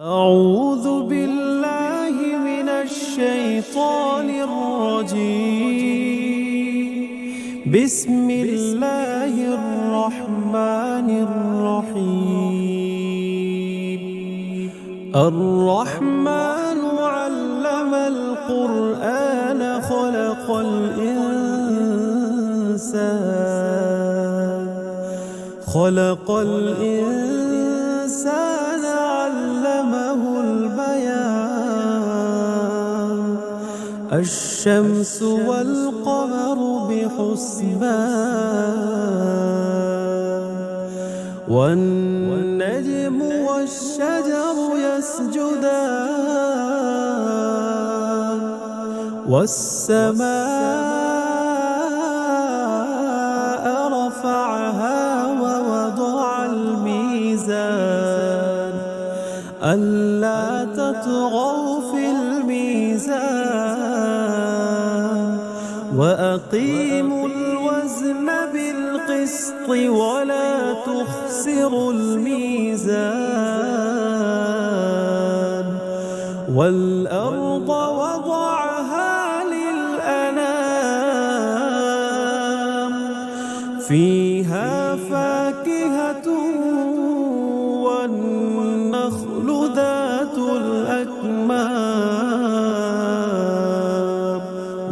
أعوذ بالله من الشيطان الرجيم. بسم الله الرحمن الرحيم. الرحمن علم القرآن خلق الإنسان علمه البيان. الشمس والقمر بحسبان والنجم والشجر يسجدان والسماء رفعها ووضع الميزان ألا تطغوا في الميزان وأقيموا الوزن بالقسط ولا تخسروا الميزان والأرض وضعها للأنام فيها فاكهة والنخل ذات الأكمام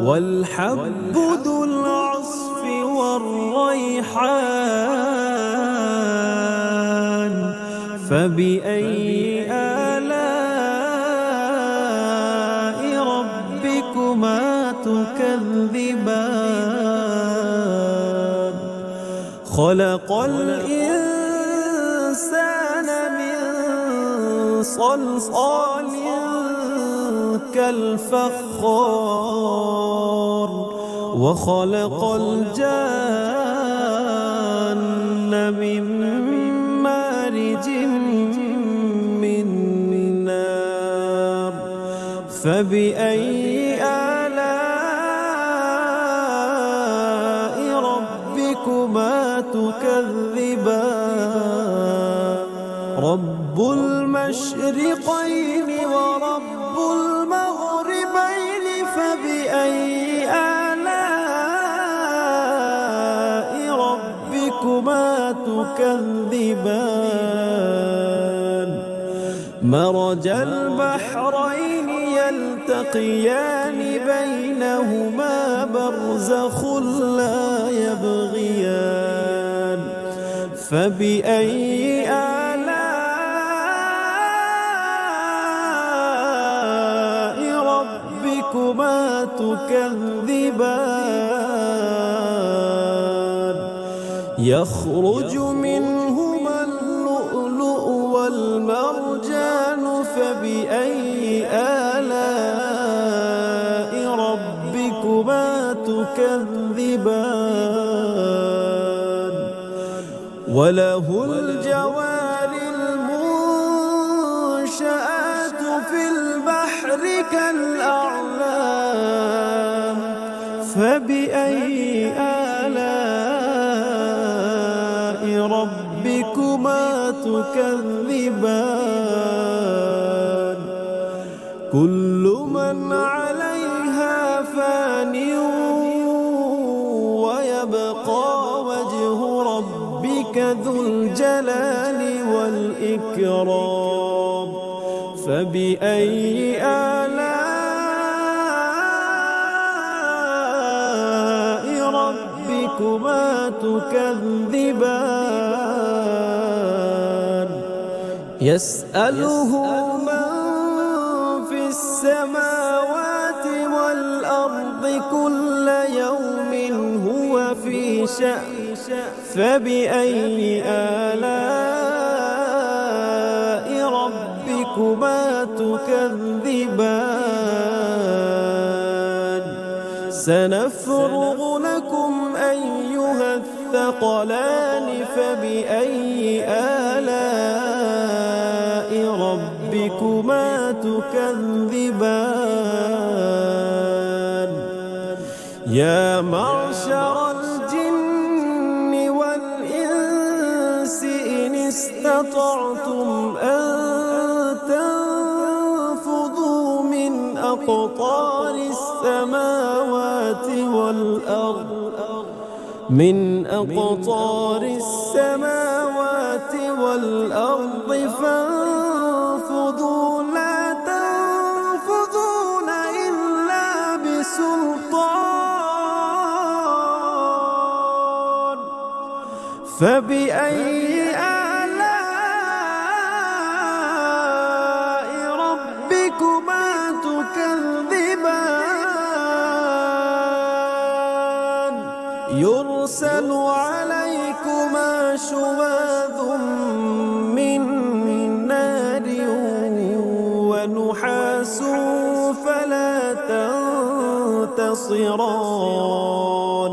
والحب ذو العصف والريحان فبأي آلاء ربكما تكذبان خلق الإنسان من صلصال كالفخار وخلق الجان من مارج من نار فبأي آلاء ربكما تكذبان رب المشرقين ورب المغربين فبأي آلاء ربكما تكذبان مرج البحرين يلتقيان بينهما برزخ لا يبغيان فبأي آلاء ربكما تكذبان يخرج منهما اللؤلؤ والمرجان فبأي آلاء ربكما تكذبان وله الجوار المنشآت في البحر كالأعلام فبأي آلاء ربكما تكذبان كل من عليها فان ويبقى وجه ربك ذو الجلال والإكرام فبأي آلاء ربكما تكذبان يسأله من في السماوات والأرض كل يوم هو في شأن فبأي آلاء ربكما تكذبان سنفرغ لكم أيها الثقلان فبأي آلاء ربكما تكذبان يا معشر الجن والإنس إن استطعتم أن تنفذوا أقطار السماوات والأرض من أقطار السماوات والأرض فانفذوا لا تنفذون إلا بسلطان فبأي آلاء ربكما تكذبان يرسل عليكما شواظ من نار ونحاس فلا تنتصران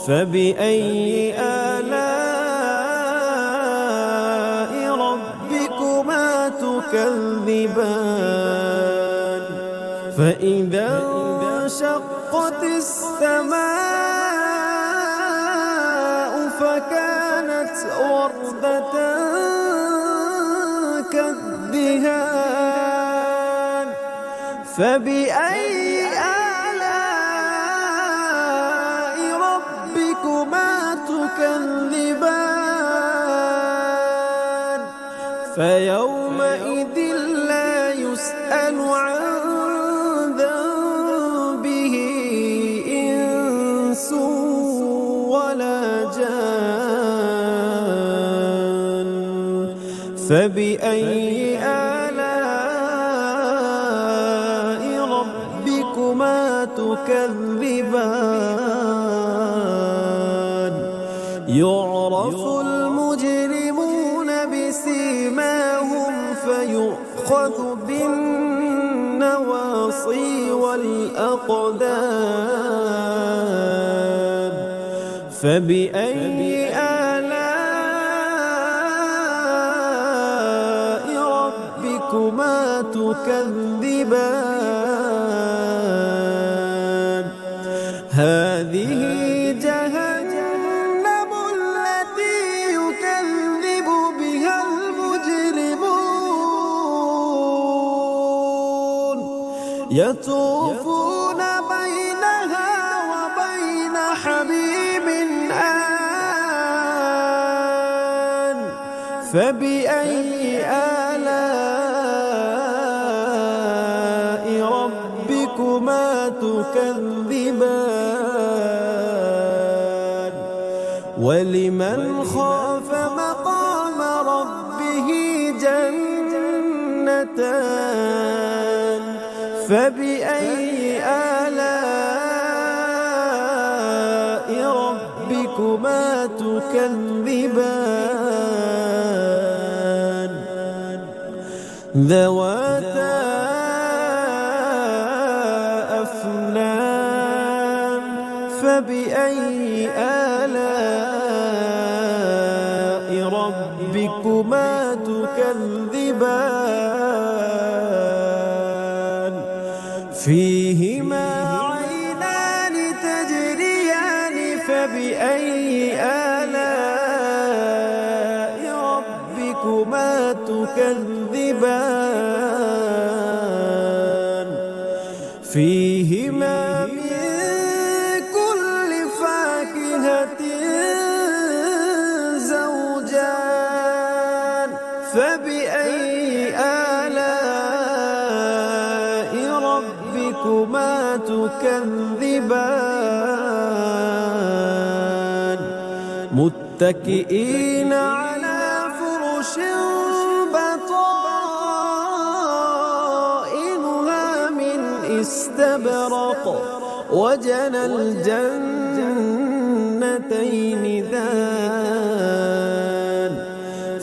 فبأي آلاء ربكما تكذبان فإذا انشقت السماء فكانت وردة كالدهان فبأي آلاء ربكما تكذبان فيومئذ لا يسأل عن ذنبه إنس ولا جان فبأي آلاء ربكما تكذبان يعرف المجرمون بسيماهم فيؤخذ بالنواصي والأقدام فبأي آلاء ربكما تكذبان هذه جهنم التي يكذب بها المجرمون يطوفون بينها وبين حميم آن فبأي آلاء ربكما تكذبان ولمن خاف مقام ربه جنتان فبأي آلاء ربكما تكذبان ذواتا أفنان فبأي آلاء ربكما تكذبان فيهما عينان تجريان فبأي آلاء ربكما تكذبان فيهما من كل فاكهة زوجان فبأي آلاء ربكما تكذبان متكئين على فرش بطائنها من استبرق وجنى الجنتين دان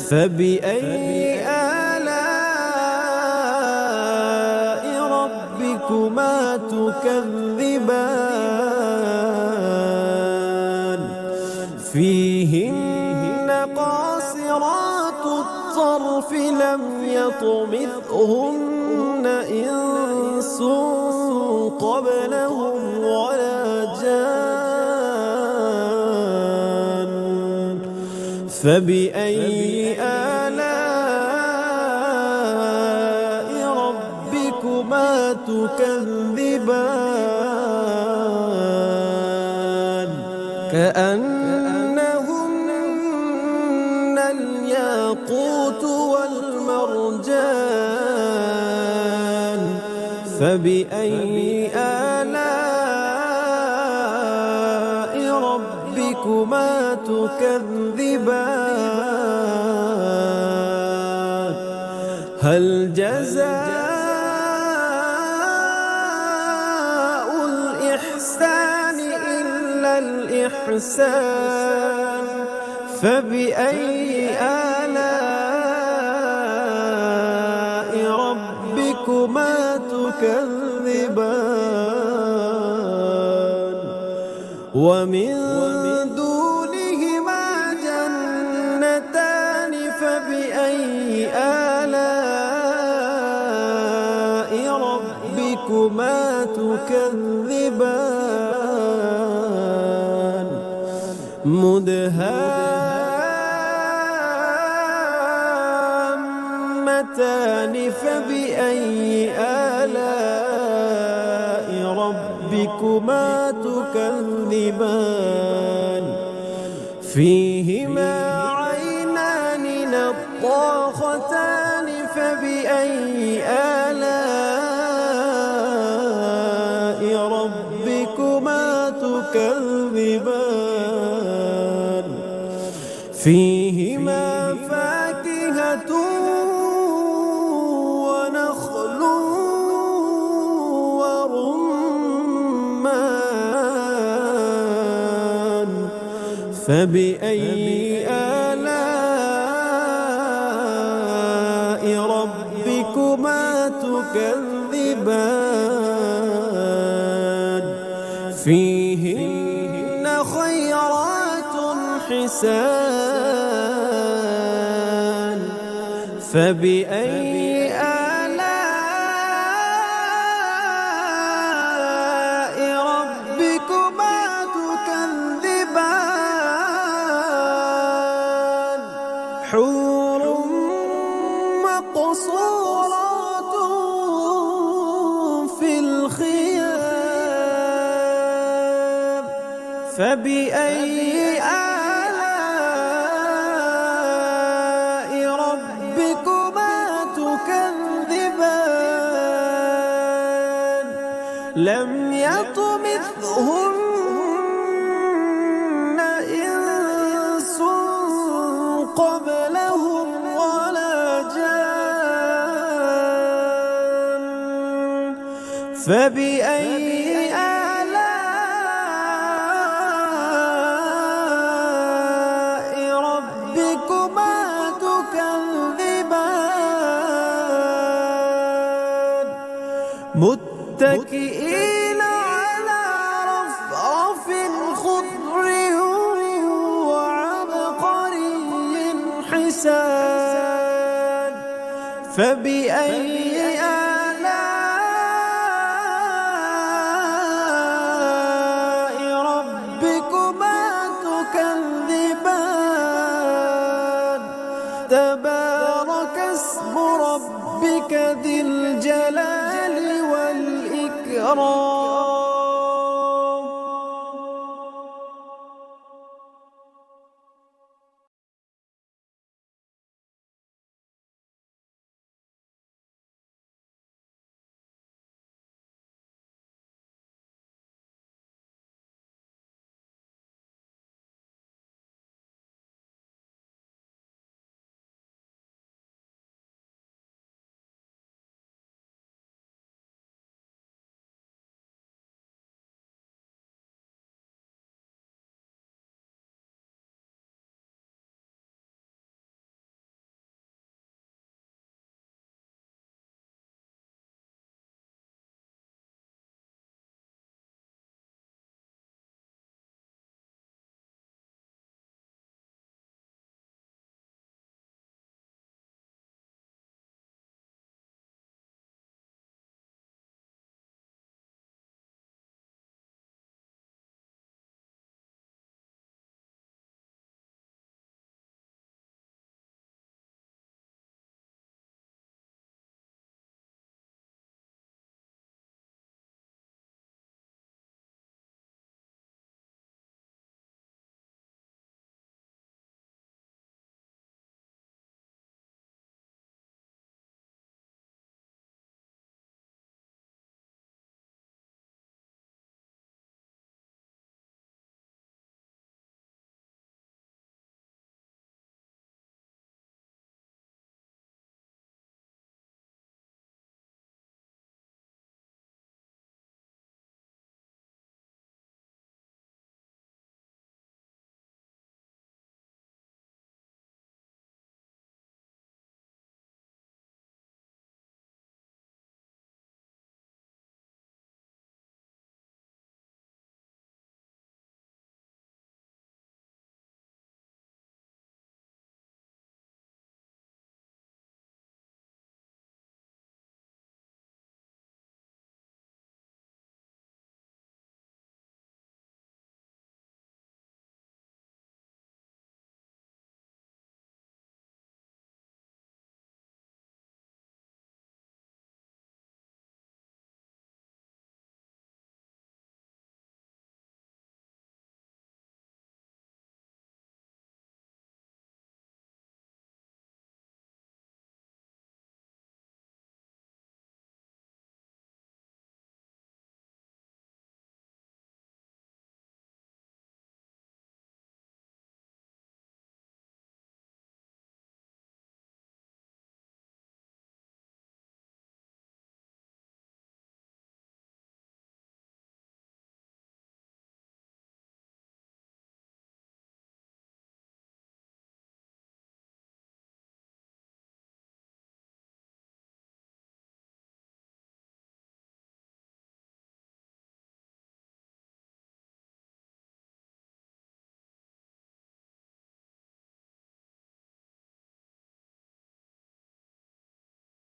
فبأي آلاء ربكما تكذبان فيهن قاصرات الطرف لم يطمثهن إنس قبلهم ولا جان فبأي آلاء ربكما ربكما تكذبان كأنهن الياقوت والمرجان فبأي آلاء ربكما تكذبان هل جزاء الإحسان إلا الإحسان فبأي آلاء ربكما تكذبان ومن دونهما جنتان فبأي آلاء ربكما تكذبان مدهامتان فبأي آلاء ربكما تكذبان فيهما عينان نضاختان فبأي آلاء ربكما تكذبان فيهما فاكهة ونخل ورمان فبأي آلاء ربكما تكذبان فيهن خيرات حسان فبأي آلاء ربكما تكذبان حور مقصورات في الخيام فبأي آلاء ربكما تكذبان لم يطمثهن إنس قبلهم ولا جان فبأي آلاء ربكما تكذبان متكئين على رفرف خضر وعبقري حسان فبأي آلاء ربكما تكذبان تبارك اسم ربك ذي الجلال والإكرام